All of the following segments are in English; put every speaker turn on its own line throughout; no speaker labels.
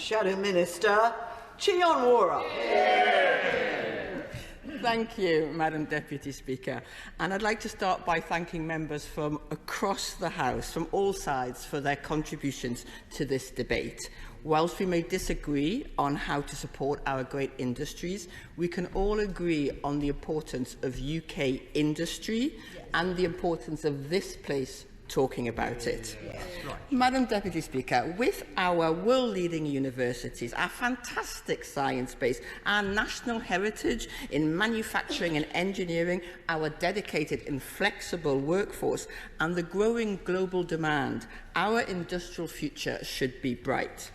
Shadow Minister, Chion Wara.
Thank you, Madam Deputy Speaker. And I'd like to start by thanking members from across the House, from all sides, for their contributions to this debate. Whilst we may disagree on how to support our great industries, we can all agree on the importance of UK industry and the importance of this place talking about it. Madam Deputy Speaker, with our world-leading universities, our fantastic science base, our national heritage in manufacturing and engineering, our dedicated and flexible workforce, and the growing global demand, our industrial future should be bright.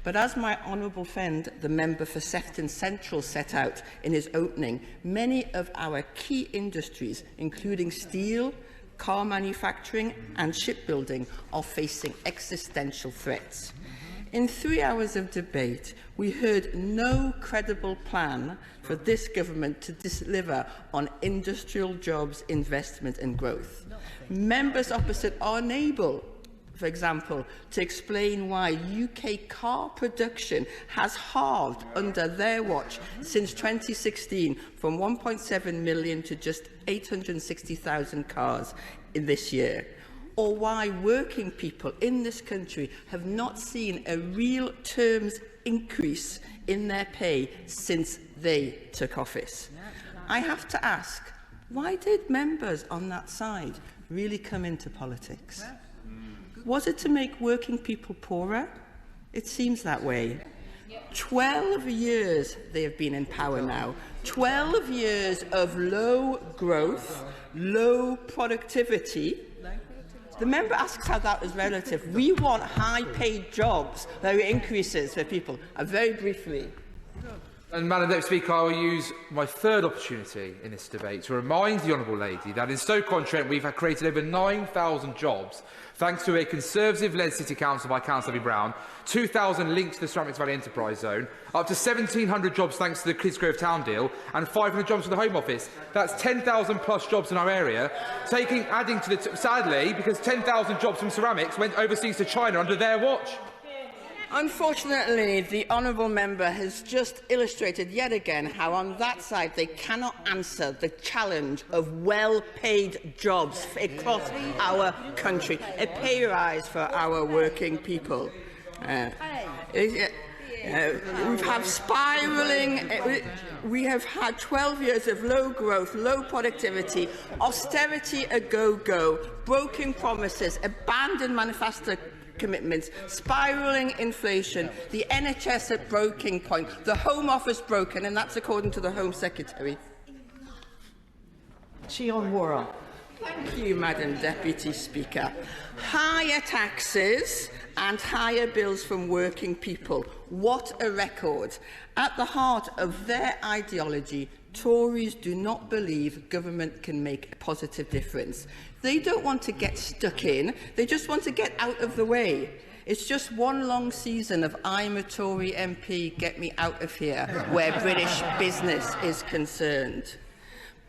But as my honourable friend, the member for Sefton Central, set out in his opening, many of our key industries, including steel, car manufacturing and shipbuilding, are facing existential threats. In 3 hours of debate, we heard no credible plan for this government to deliver on industrial jobs, investment and growth. Members opposite are unable, for example, to explain why UK car production has halved under their watch since 2016 from 1.7 million to just 860,000 cars in this year, or why working people in this country have not seen a real terms increase in their pay since they took office. I have to ask, why did members on that side really come into politics? Was it to make working people poorer? It seems that way. 12 years they have been in power now. 12 years of low growth, low productivity. The member asks how that is relative. We want high-paid jobs, there are increases for people. Very briefly.
And, Madam Deputy Speaker, I will use my third opportunity in this debate to remind the Honourable Lady that in Stoke-on-Trent we've created over 9,000 jobs thanks to a Conservative-led City Council by Councillor Abby Brown, 2,000 linked to the Ceramics Valley Enterprise Zone, up to 1,700 jobs thanks to the Kidsgrove Town deal, and 500 jobs for the Home Office. That's 10,000 plus jobs in our area. Adding to the sadly, because 10,000 jobs from ceramics went overseas to China under their watch.
Unfortunately, the honourable member has just illustrated yet again how on that side they cannot answer the challenge of well-paid jobs across our country, a pay rise for our working people. We have had 12 years of low growth, low productivity, austerity a go-go, broken promises, abandoned manifesto commitments, spiralling inflation, the NHS at breaking point, the Home Office broken, and that's according to the Home Secretary.
Chion Wara.
Thank you, Madam Deputy Speaker. Higher taxes and higher bills from working people. What a record. At the heart of their ideology, Tories do not believe government can make a positive difference. They don't want to get stuck in, they just want to get out of the way. It's just one long season of I'm a Tory MP, get me out of here, where British business is concerned.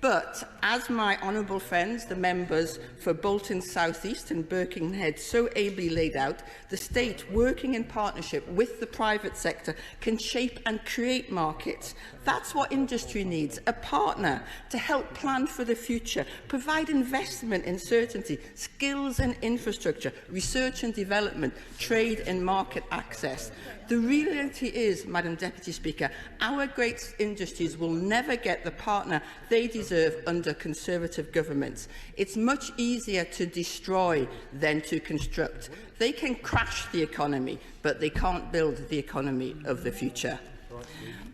But, as my honourable friends, the members for Bolton South East and Birkenhead so ably laid out, the state, working in partnership with the private sector, can shape and create markets. That's what industry needs, a partner to help plan for the future, provide investment in certainty, skills and infrastructure, research and development, trade and market access. The reality is, Madam Deputy Speaker, our great industries will never get the partner they deserve under Conservative governments. It's much easier to destroy than to construct. They can crash the economy, but they can't build the economy of the future.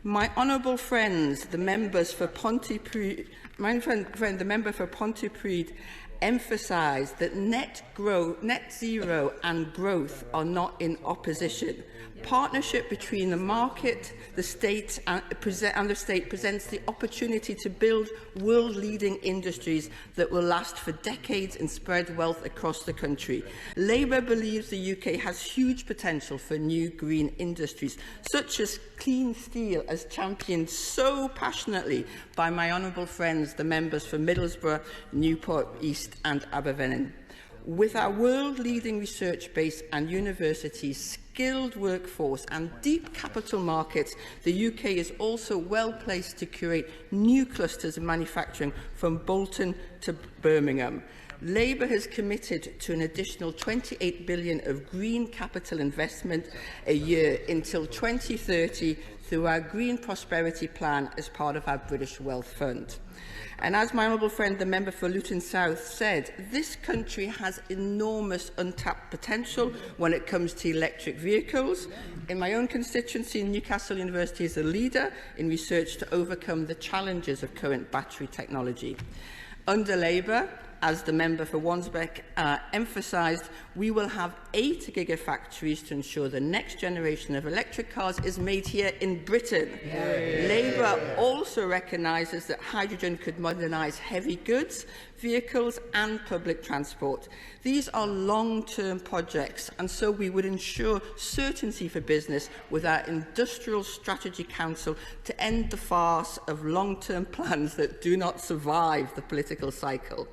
My honourable friends, the members for Pontypridd, the member for Pontypridd emphasised that net zero and growth are not in opposition. Partnership between the market, the state and the state presents the opportunity to build world-leading industries that will last for decades and spread wealth across the country. Labour believes the UK has huge potential for new green industries, such as clean steel, as championed so passionately by my honourable friends, the members for Middlesbrough, Newport East and Aberfan. With our world-leading research base and universities, skilled workforce and deep capital markets, the UK is also well placed to create new clusters of manufacturing from Bolton to Birmingham. Labour has committed to an additional £28 billion of green capital investment a year until 2030 through our Green Prosperity Plan as part of our British Wealth Fund. And as my honourable friend, the member for Luton South, said, this country has enormous untapped potential when it comes to electric vehicles. In my own constituency, Newcastle University is a leader in research to overcome the challenges of current battery technology. Under Labour, as the member for Wansbeck emphasised, we will have 8 gigafactories to ensure the next generation of electric cars is made here in Britain. Labour also recognises that hydrogen could modernise heavy goods, vehicles and public transport. These are long-term projects, and so we would ensure certainty for business with our Industrial Strategy Council to end the farce of long-term plans that do not survive the political cycle.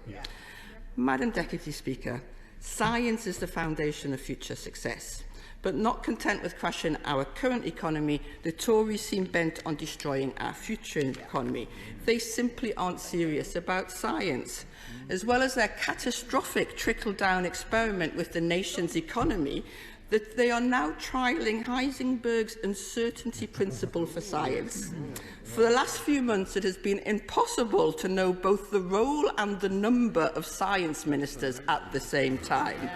Madam Deputy Speaker, science is the foundation of future success. But not content with crashing our current economy, the Tories seem bent on destroying our future economy. They simply aren't serious about science. As well as their catastrophic trickle-down experiment with the nation's economy, that they are now trialling Heisenberg's uncertainty principle for science. For the last few months, it has been impossible to know both the role and the number of science ministers at the same time.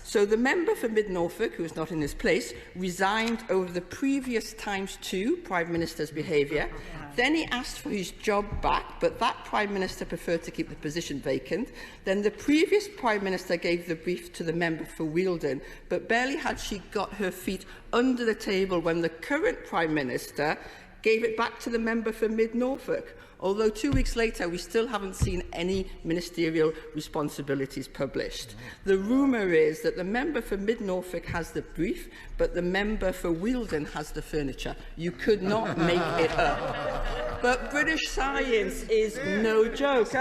So the member for Mid-Norfolk, who is not in this place, resigned over the previous ×2 Prime Minister's behaviour. Then he asked for his job back, but that Prime Minister preferred to keep the position vacant. Then the previous Prime Minister gave the brief to the member for Wealdon, but barely had she got her feet under the table when the current Prime Minister gave it back to the member for Mid-Norfolk. Although 2 weeks later, we still haven't seen any ministerial responsibilities published. The rumour is that the member for Mid-Norfolk has the brief, but the member for Wealdon has the furniture. You could not make it up. But British science is no joke.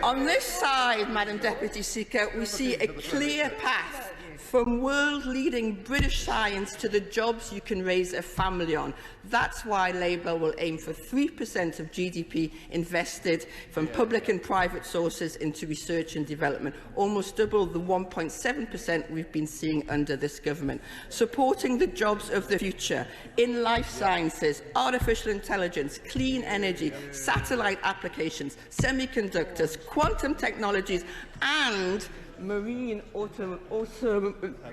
On this side, Madam Deputy Speaker, we see a clear path from world-leading British science to the jobs you can raise a family on. That's why Labour will aim for 3% of GDP invested from public and private sources into research and development, almost double the 1.7% we've been seeing under this government. Supporting the jobs of the future in life sciences, artificial intelligence, clean energy, satellite applications, semiconductors, quantum technologies and marine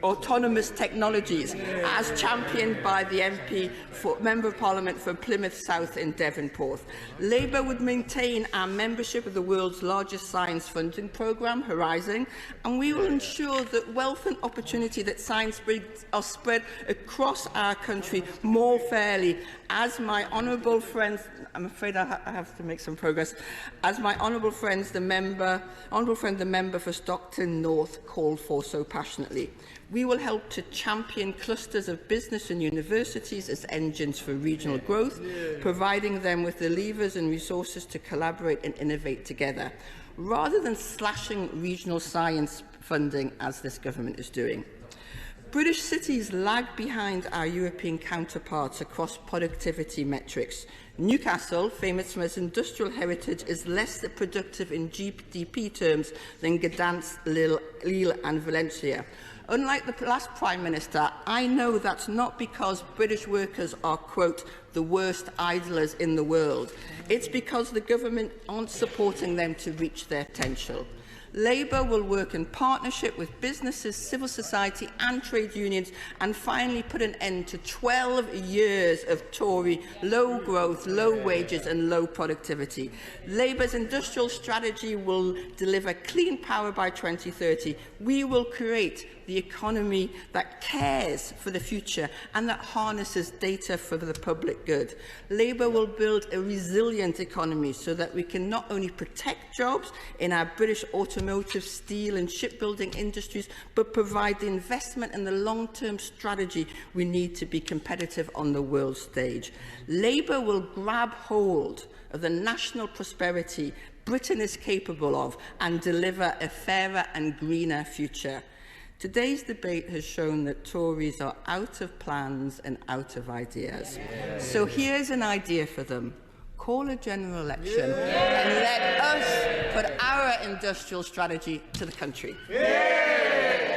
autonomous technologies, as championed by the Member of Parliament for Plymouth South in Devonport. Labour would maintain our membership of the world's largest science funding programme, Horizon, and we will ensure that wealth and opportunity that science brings are spread across our country more fairly. As my honourable friends, I'm afraid I have to make some progress. As my honourable friends, the member for Stockton North called for so passionately. We will help to champion clusters of business and universities as engines for regional growth, providing them with the levers and resources to collaborate and innovate together, rather than slashing regional science funding as this government is doing. British cities lag behind our European counterparts across productivity metrics. Newcastle, famous for its industrial heritage, is less productive in GDP terms than Gdansk, Lille and Valencia. Unlike the last Prime Minister, I know that's not because British workers are, quote, the worst idlers in the world. It's because the government aren't supporting them to reach their potential. Labour will work in partnership with businesses, civil society and trade unions and finally put an end to 12 years of Tory low growth, low wages and low productivity. Labour's industrial strategy will deliver clean power by 2030. We will create the economy that cares for the future and that harnesses data for the public good. Labour will build a resilient economy so that we can not only protect jobs in our British automotive, steel and shipbuilding industries, but provide the investment and the long-term strategy we need to be competitive on the world stage. Labour will grab hold of the national prosperity Britain is capable of and deliver a fairer and greener future. Today's debate has shown that Tories are out of plans and out of ideas. So here's an idea for them. Call a general election and let us put our industrial strategy to the country.